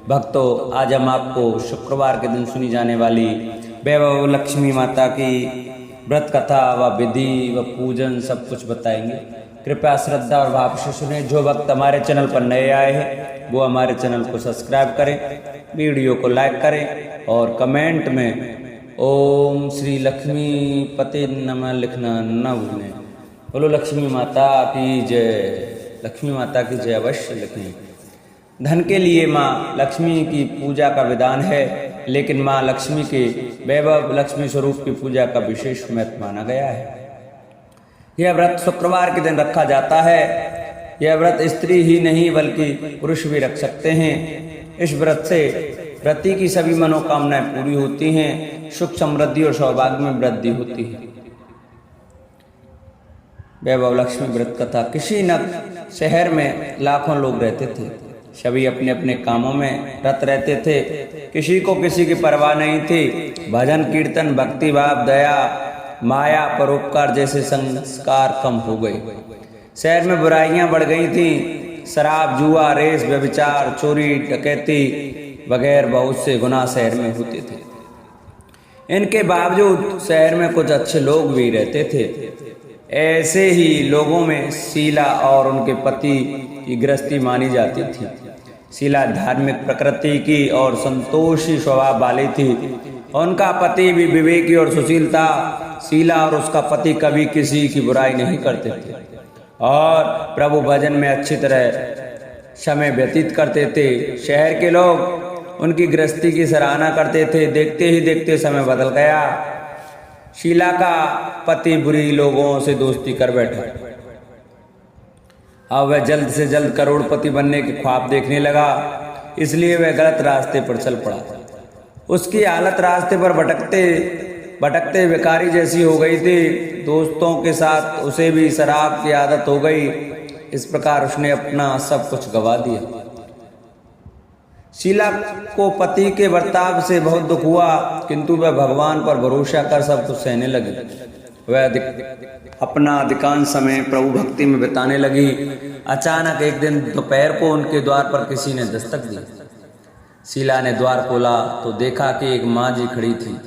भक्तों, आज हम आपको शुक्रवार के दिन सुनी जाने वाली वैभव लक्ष्मी माता की व्रत कथा व विधि व पूजन सब कुछ बताएंगे। कृपया श्रद्धा और भाव से सुने। जो भक्त हमारे चैनल पर नए आए हैं वो हमारे चैनल को सब्सक्राइब करें, वीडियो को लाइक करें और कमेंट में ओम श्री लक्ष्मी पते नमः लिखना न भूलें। बोलो लक्ष्मी माता की जय। लक्ष्मी माता की जय अवश्य लिखें। धन के लिए माँ लक्ष्मी की पूजा का विधान है, लेकिन माँ लक्ष्मी के वैभव लक्ष्मी स्वरूप की पूजा का विशेष महत्व माना गया है। यह व्रत शुक्रवार के दिन रखा जाता है। यह व्रत स्त्री ही नहीं बल्कि पुरुष भी रख सकते हैं। इस व्रत से व्रती की सभी मनोकामनाएं पूरी होती हैं, सुख समृद्धि और सौभाग्य में वृद्धि होती है। वैभव लक्ष्मी व्रत कथा। किसी न शहर में लाखों लोग रहते थे। सभी अपने अपने कामों में रत रहते थे। किसी को किसी की परवाह नहीं थी। भजन कीर्तन भक्ति भाव दया माया परोपकार जैसे संस्कार कम हो गए। शहर में बुराइयां बढ़ गई थी। शराब जुआ रेस व्यभिचार चोरी डकैती वगैरह बहुत से गुनाह शहर में होते थे। इनके बावजूद शहर में कुछ अच्छे लोग भी रहते थे। ऐसे ही लोगों में शीला और उनके पति की गृहस्थी मानी जाती थी। शीला धार्मिक प्रकृति की और संतोषी स्वभाव वाली थी। उनका पति भी विवेकी और सुशील था। शीला और उसका पति कभी किसी की बुराई नहीं करते थे और प्रभु भजन में अच्छी तरह समय व्यतीत करते थे। शहर के लोग उनकी गृहस्थी की सराहना करते थे। देखते ही देखते समय बदल गया। शीला का पति बुरी लोगों से दोस्ती कर बैठा। अब वह जल्द से जल्द करोड़पति बनने के ख्वाब देखने लगा, इसलिए वह गलत रास्ते पर चल पड़ा। उसकी हालत रास्ते पर भटकते भटकते बेकारी जैसी हो गई थी। दोस्तों के साथ उसे भी शराब की आदत हो गई। इस प्रकार उसने अपना सब कुछ गंवा दिया। शीला को पति के बर्ताव से बहुत दुख हुआ, किंतु वह भगवान पर भरोसा कर सब कुछ सहने लगी। वह अपना अधिकांश समय प्रभु भक्ति में बिताने लगी। अचानक एक दिन दोपहर को उनके द्वार पर किसी ने दस्तक दी। शीला ने द्वार खोला तो देखा कि एक माँ जी खड़ी थी।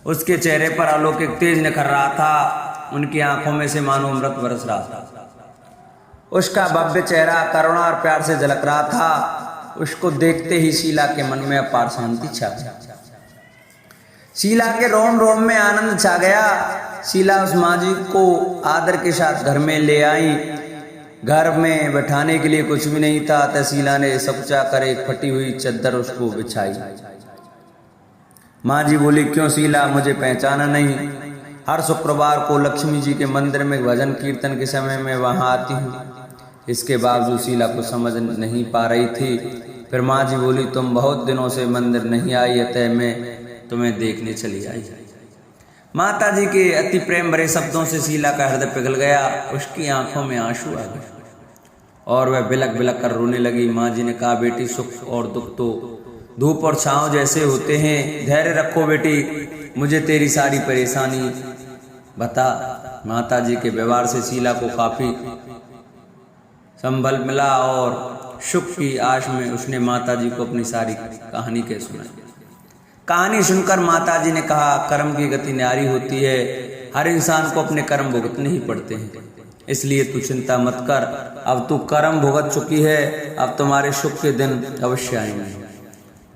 उसके चेहरे पर अलौकिक तेज निखर रहा था। उनकी आंखों में से मानो अमृत बरस रहा था। उसका भव्य चेहरा करुणा और प्यार से झलक रहा था। उसको देखते ही शीला के मन में अपार शांति छा गई। शीला के रोम रोम में आनंद छा गया। शीला उस माँ जी को आदर के साथ घर में ले आई। घर में बैठाने के लिए कुछ भी नहीं था, तो शीला ने सबचा कर एक फटी हुई चद्दर उसको बिछाई। माँ जी बोली, क्यों शीला, मुझे पहचाना नहीं? हर शुक्रवार को लक्ष्मी जी के मंदिर में भजन कीर्तन के समय में वहां आती हूँ। इसके बावजूद शीला को समझ नहीं पा रही थी। फिर माँ जी बोली, तुम बहुत दिनों से मंदिर नहीं आई, अतः मैं तुम्हें देखने चली आई। माता जी के अति प्रेम भरे शब्दों से शीला का हृदय पिघल गया। उसकी आंखों में आंसू आ गए और वह बिलक बिलक कर रोने लगी। माँ जी ने कहा, बेटी, सुख और दुख तो धूप और छांव जैसे होते हैं। धैर्य रखो बेटी, मुझे तेरी सारी परेशानी बता। माता जी के व्यवहार से शीला को काफी संबल मिला और सुख की आश में उसने माता जी को अपनी सारी कहानी कह सुनाई। कहानी सुनकर माता जी ने कहा, कर्म की गति न्यारी होती है। हर इंसान को अपने कर्म भुगतने ही पड़ते हैं, इसलिए तू चिंता मत कर। अब तू कर्म भुगत चुकी है, अब तुम्हारे सुख के दिन अवश्य आएंगे।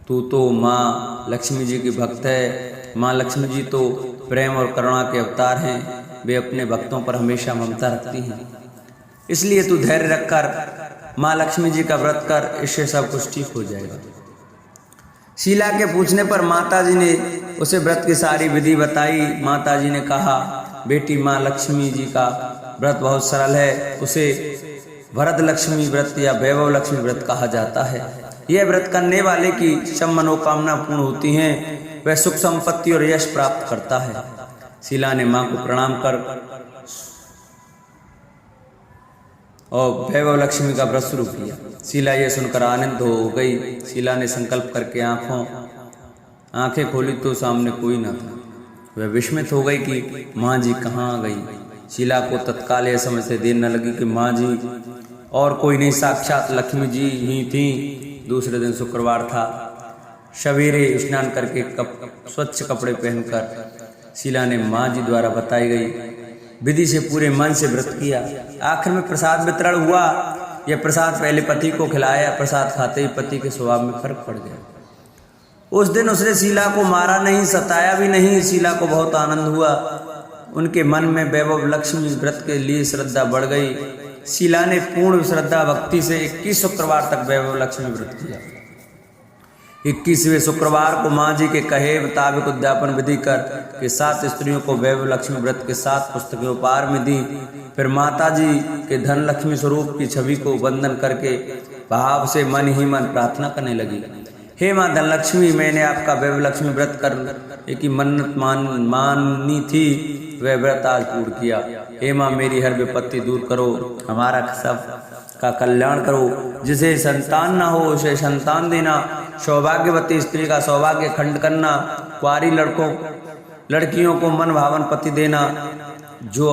तू तो माँ लक्ष्मी जी की भक्त है। माँ लक्ष्मी जी तो प्रेम और करुणा के अवतार हैं। वे अपने भक्तों पर हमेशा ममता रखती हैं, इसलिए तू धैर्य रखकर माँ लक्ष्मी जी का व्रत कर, इससे सब कुछ ठीक हो जाएगा। शीला के पूछने पर माता जी ने उसे व्रत की सारी विधि बताई। माता जी ने कहा, बेटी, माँ लक्ष्मी जी का व्रत बहुत सरल है। उसे वरद लक्ष्मी व्रत या वैभव लक्ष्मी व्रत कहा जाता है। यह व्रत करने वाले की सब मनोकामना पूर्ण होती हैं। वह सुख संपत्ति और यश प्राप्त करता है। शीला ने माँ को प्रणाम कर और वैभव लक्ष्मी का व्रत शुरू किया। शीला यह सुनकर आनंद हो गई। शीला ने संकल्प करके आंखें खोली तो सामने कोई न था। वह विस्मित हो गई कि माँ जी कहाँ गई। शीला को तत्काल यह समझते देर न लगी कि माँ जी और कोई नहीं, साक्षात लक्ष्मी जी ही थी। दूसरे दिन शुक्रवार था। सवेरे स्नान करके स्वच्छ कपड़े पहनकर शीला ने माँ जी द्वारा बताई गई विधि से पूरे मन से व्रत किया। आखिर में प्रसाद वितरण हुआ। यह प्रसाद पहले पति को खिलाया। प्रसाद खाते ही पति के स्वभाव में फर्क पड़ गया। उस दिन उसने शीला को मारा नहीं, सताया भी नहीं। शीला को बहुत आनंद हुआ। उनके मन में वैभव लक्ष्मी व्रत के लिए श्रद्धा बढ़ गई। शीला ने पूर्ण श्रद्धा भक्ति से 21 शुक्रवार तक वैभव लक्ष्मी व्रत किया। 21वें शुक्रवार को माँ जी के कहे मुताबिक उद्यापन विधि कर के 7 स्त्रियों को वैभव लक्ष्मी व्रत के 7 पुस्तकें उपहार में दी। फिर माता जी के धन लक्ष्मी स्वरूप की छवि को वंदन करके भाव से मन ही मन प्रार्थना करने लगी। हे माँ धनलक्ष्मी, मैंने आपका वैभव लक्ष्मी व्रत कर की मन्नत मानी थी, वह व्रत आज पूर्ण किया। हे माँ, मेरी हर विपत्ति दूर करो, हमारा सब का कल्याण करो। जिसे संतान न हो उसे संतान देना, सौभाग्यवती स्त्री का सौभाग्य खंड करना, कुंवारी लड़कियों को मन भावन पति देना। जो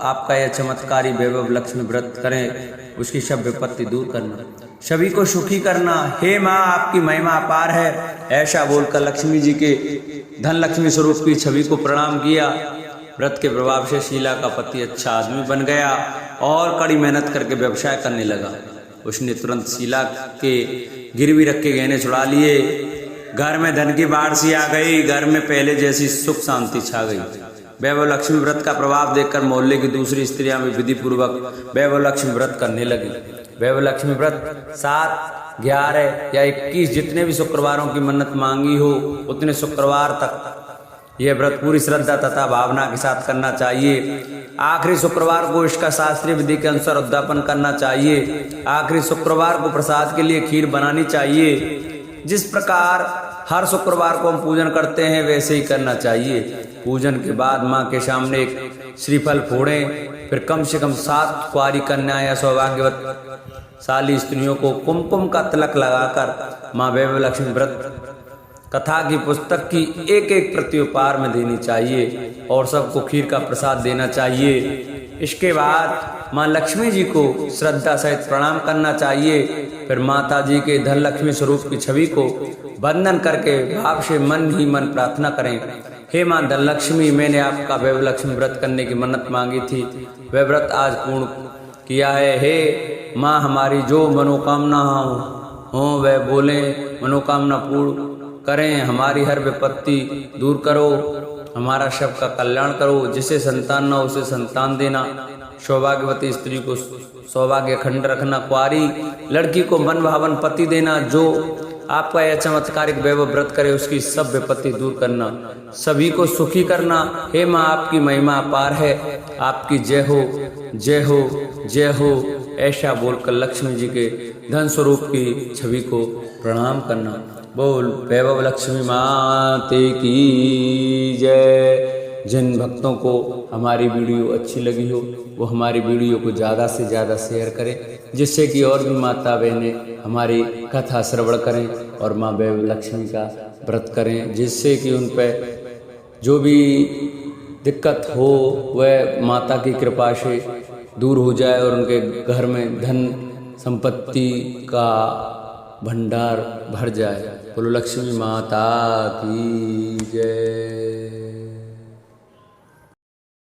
आपका यह चमत्कारी वैभव लक्ष्मी व्रत करें उसकी सब विपत्ति दूर करना, सभी को सुखी करना। हे माँ, आपकी महिमा अपार है। ऐसा बोलकर लक्ष्मी जी के धन लक्ष्मी स्वरूप की छवि को प्रणाम किया। व्रत के प्रभाव से शीला का पति अच्छा आदमी बन गया और कड़ी मेहनत करके व्यवसाय करने लगा। उसने तुरंत शीला के गिरवी रखे गहने छुड़ा लिए। घर में धन की बाढ़ सी आ गई। घर में पहले जैसी सुख शांति छा गई। वैभव लक्ष्मी व्रत का प्रभाव देखकर मोहल्ले की दूसरी स्त्रियां भी विधि पूर्वक वैभव लक्ष्मी व्रत करने लगी। वैभव लक्ष्मी व्रत 7, 11 या 21 जितने भी शुक्रवारों की मन्नत मांगी हो उतने शुक्रवार तक यह व्रत पूरी श्रद्धा तथा भावना के साथ करना चाहिए। आखिरी शुक्रवार को इसका शास्त्रीय विधि के अनुसार उद्यापन करना चाहिए। आखिरी शुक्रवार को प्रसाद के लिए खीर बनानी चाहिए। जिस प्रकार हर शुक्रवार को हम पूजन करते हैं वैसे ही करना चाहिए। पूजन के बाद माँ के सामने एक श्रीफल फोड़ें। फिर कम से कम 7 कुंवारी कन्या या सौभाग्यवती स्त्रियों को कुमकुम का तिलक लगाकर माँ वैभव लक्ष्मी व्रत कथा की पुस्तक की एक प्रति उपहार में देनी चाहिए और सबको खीर का प्रसाद देना चाहिए। इसके बाद माँ लक्ष्मी जी को श्रद्धा सहित प्रणाम करना चाहिए। फिर माता जी के धन लक्ष्मी स्वरूप की छवि को वंदन करके भाव से मन ही मन प्रार्थना करें। हे माँ धनलक्ष्मी, मैंने आपका वैभव लक्ष्मी व्रत करने की मन्नत मांगी थी, वह व्रत आज पूर्ण किया है। हे माँ, हमारी जो मनोकामना हो वह बोले, मनोकामना पूर्ण करें। हमारी हर विपत्ति दूर करो, हमारा सबका कल्याण करो। जिसे संतान न हो उसे संतान देना, सौभाग्यवती स्त्री को सौभाग्य खंड रखना, कुंवारी लड़की को मन भावन पति देना। जो आपका यह चमत्कारिक वैभव व्रत करे उसकी सब विपत्ति दूर करना, सभी को सुखी करना। हे माँ, आपकी महिमा अपार है। आपकी जय हो, जय हो, जय हो। ऐसा बोलकर लक्ष्मी जी के धन स्वरूप की छवि को प्रणाम करना। बोल वैभव लक्ष्मी माते की जय। जिन भक्तों को हमारी वीडियो अच्छी लगी हो वो हमारी वीडियो को ज़्यादा से ज़्यादा शेयर करें, जिससे कि और भी माता बहनें हमारी कथा श्रवण करें और माँ वैभव लक्ष्मी का व्रत करें, जिससे कि उन पर जो भी दिक्कत हो वह माता की कृपा से दूर हो जाए और उनके घर में धन संपत्ति का भंडार भर जाए। बोलो लक्ष्मी माता की जय।